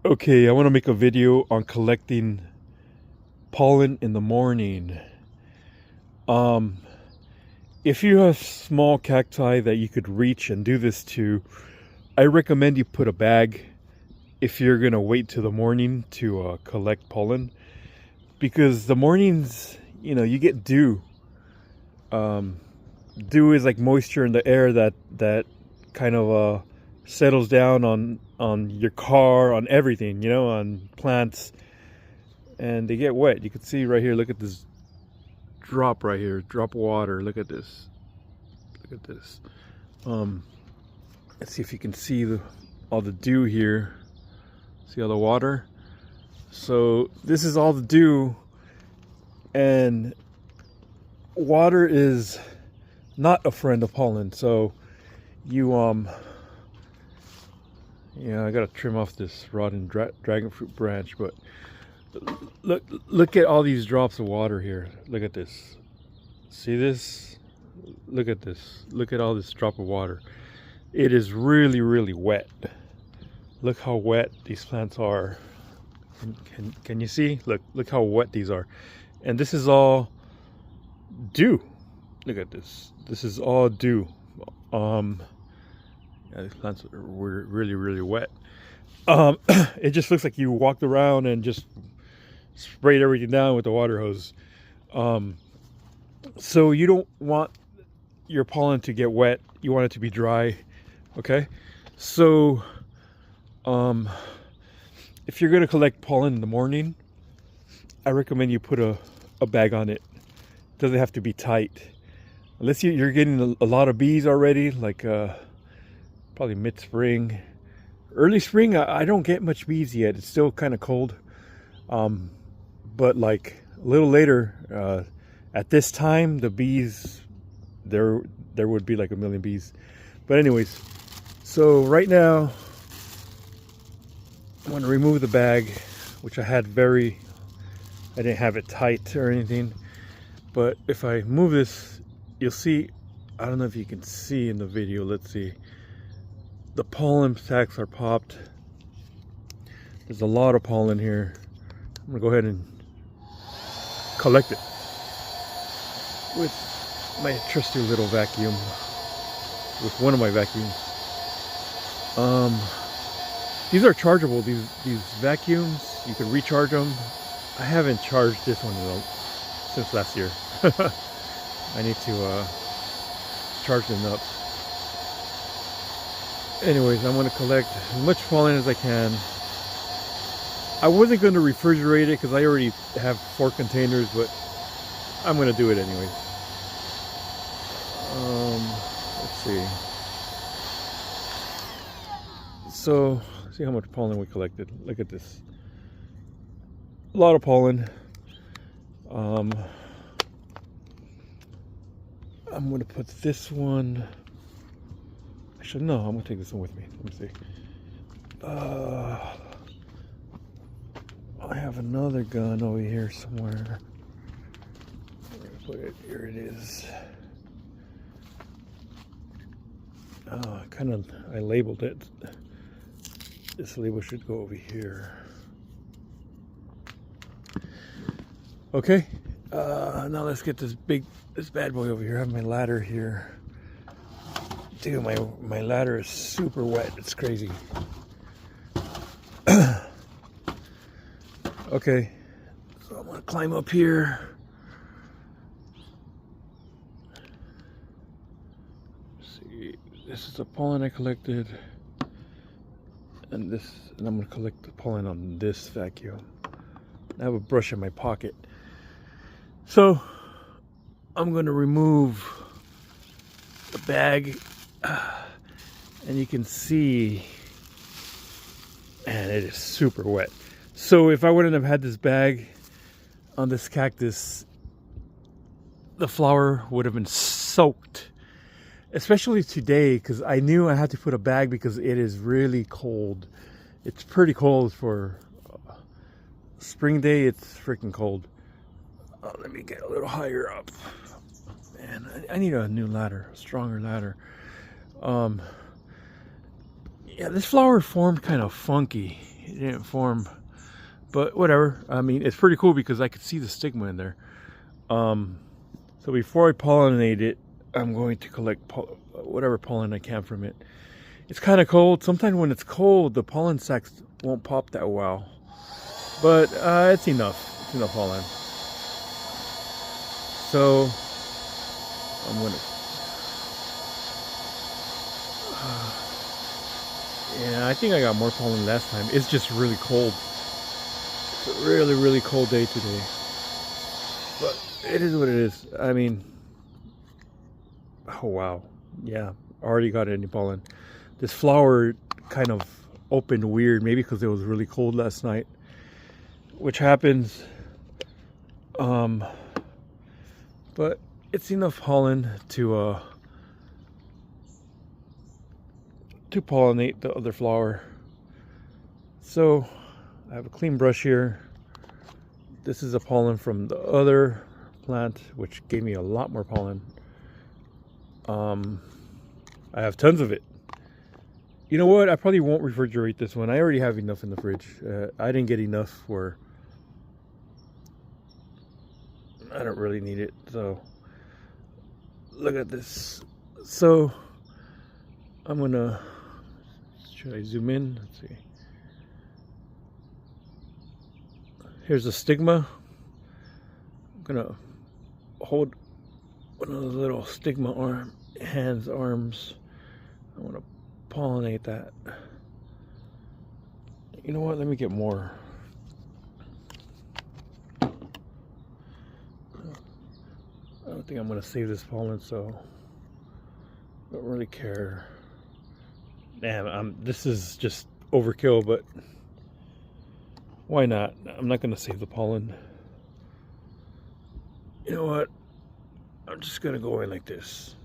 Okay, I want to make a video on collecting pollen in the morning. Um, if you have small cacti that you could reach and do this to, I recommend you put a bag if you're gonna wait till the morning to collect pollen, because the mornings, you get dew. Um, Dew is like moisture in the air that kind of settles down on your car, on everything, on plants, and they get wet. You can see right here, look at this drop right here, drop of water. Look at this. Look at this. Let's see if you can see all the dew here. See all the water? So this is all the dew, and water is not a friend of pollen. So you yeah, I gotta trim off this rotten dragon fruit branch, but look at all these drops of water here. Look at this. See this? Look at this. Look at all this drop of water. It is really, really wet. Look how wet these plants are. Can you see? Look how wet these are. And this is all dew. Look at this. This is all dew. Yeah, these plants are really, really wet. It just looks like you walked around and just sprayed everything down with the water hose. So you don't want your pollen to get wet. You want it to be dry. Okay? So if you're going to collect pollen in the morning, I recommend you put a bag on it. It doesn't have to be tight. Unless you're getting a lot of bees already, like probably mid-spring. Early spring, I don't get much bees yet. It's still kind of cold. But like a little later, at this time, the bees, there would be like a million bees. But anyways, so right now, I'm going to remove the bag, which I didn't have it tight or anything. But if I move this, you'll see, I don't know if you can see in the video, let's see. The pollen sacs are popped. There's a lot of pollen here. I'm gonna go ahead and collect it with my trusty little vacuum, with one of my vacuums. These are chargeable, these vacuums. You can recharge them. I haven't charged this one since last year. I need to charge them up. Anyways, I'm going to collect as much pollen as I can. I wasn't going to refrigerate it because I already have 4 containers, but I'm going to do it anyways. Let's see. So, see how much pollen we collected. Look at this. A lot of pollen. I'm going to put this one. Actually, no, I'm going to take this one with me. Let me see. I have another gun over here somewhere. Where did I put it? Here it is. I labeled it. This label should go over here. Okay. Now let's get this bad boy over here. I have my ladder here. Dude, my ladder is super wet. It's crazy. Okay, so I'm gonna climb up here. Let's see, this is the pollen I collected, and I'm gonna collect the pollen on this vacuum. I have a brush in my pocket. So I'm gonna remove the bag. And you can see, and it is super wet. So if I wouldn't have had this bag on this cactus, the flower would have been soaked. Especially today, because I knew I had to put a bag because it is really cold. It's pretty cold for spring day. It's freaking cold. Let me get a little higher up. Man, I need a new ladder, a stronger ladder. Yeah, this flower formed kind of funky. it didn't form. But whatever. I mean, it's pretty cool because I could see the stigma in there. So before I pollinate it, I'm going to collect whatever pollen I can from it. It's kind of cold. Sometimes when it's cold, the pollen sacs won't pop that well. But it's enough. It's enough pollen. So I'm gonna. Yeah, I think I got more pollen last time. It's just really cold. It's a really, really cold day today. But it is what it is. I mean, oh wow. Yeah, already got any pollen. This flower kind of opened weird, maybe because it was really cold last night, which happens. But it's enough pollen to pollinate the other flower. So I have a clean brush here. This is a pollen from the other plant, which gave me a lot more pollen. I have tons of it. You know what? I probably won't refrigerate this one. I already have enough in the fridge. I didn't get enough for... I don't really need it. So look at this. So I'm gonna... Should I zoom in? Let's see. Here's the stigma. I'm gonna hold one of those little stigma arms. I want to pollinate that. You know what? Let me get more. I don't think I'm gonna save this pollen, so I don't really care. Man, this is just overkill, but why not? I'm not gonna save the pollen. You know what? I'm just gonna go in like this.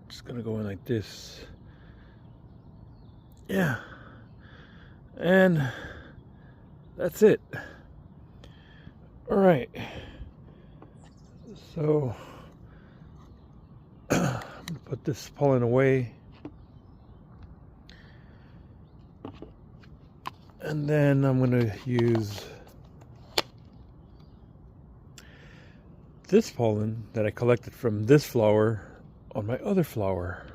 Just gonna go in like this. Yeah. And that's it. All right. So put this pollen away. And then I'm going to use this pollen that I collected from this flower on my other flower.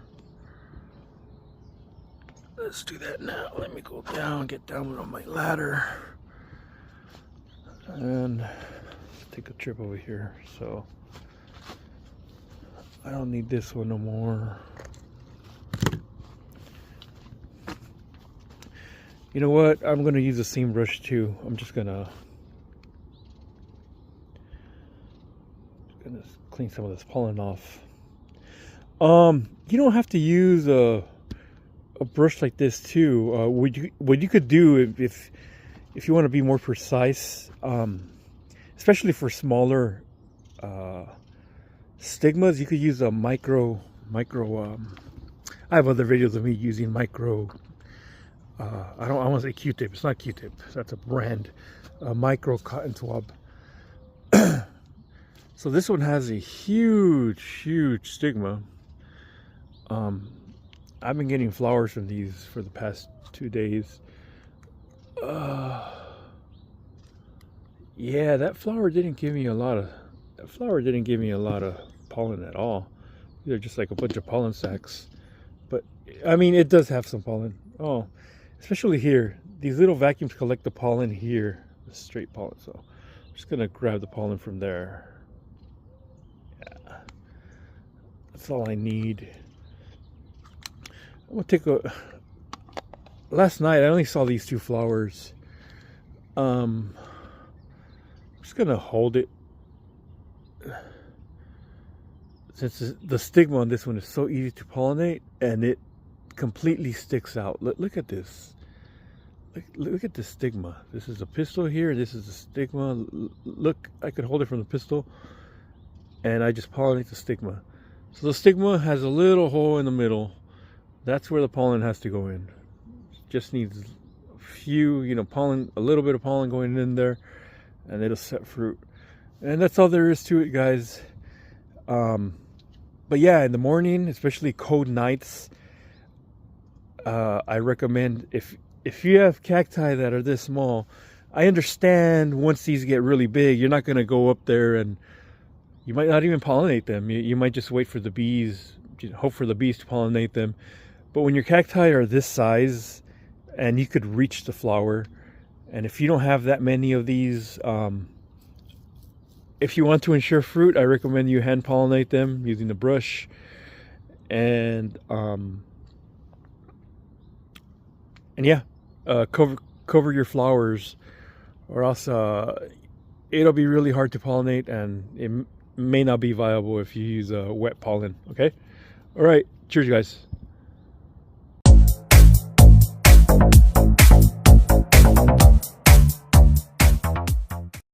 Let's do that now. Let me go down, get down on my ladder. And take a trip over here. So I don't need this one no more. You know what? I'm going to use the same brush too. I'm just going to clean some of this pollen off. You don't have to use a brush like this too. What you could do if you want to be more precise, especially for smaller stigmas, you could use a micro. I have other videos of me using micro. I want to say Q-tip. It's not Q-tip. That's a brand. Micro cotton swab. So this one has a huge stigma. I've been getting flowers from these for the past 2 days. Yeah, that flower didn't give me a lot of. That flower didn't give me a lot of pollen at all. They're just like a bunch of pollen sacs. But I mean, it does have some pollen. Oh, especially here. These little vacuums collect the pollen here, the straight pollen. So I'm just gonna grab the pollen from there. Yeah, that's all I need. I'm gonna take a. Last night I only saw these 2 flowers. I'm just gonna hold it. Since the stigma on this one is so easy to pollinate and it completely sticks out. Look at this. Look at the stigma. This is a pistil here. This is the stigma. Look, I could hold it from the pistil and I just pollinate the stigma. So the stigma has a little hole in the middle. That's where the pollen has to go in. Just needs a few, pollen, a little bit of pollen going in there, and it'll set fruit. And that's all there is to it, guys. But yeah, in the morning, especially cold nights, I recommend, if you have cacti that are this small, I understand once these get really big, you're not going to go up there and you might not even pollinate them. You might just wait for the bees, hope for the bees to pollinate them. But when your cacti are this size and you could reach the flower, and if you don't have that many of these, if you want to ensure fruit, I recommend you hand pollinate them using the brush. And yeah, cover your flowers, or else it'll be really hard to pollinate, and it may not be viable if you use wet pollen. Okay, all right, cheers, guys.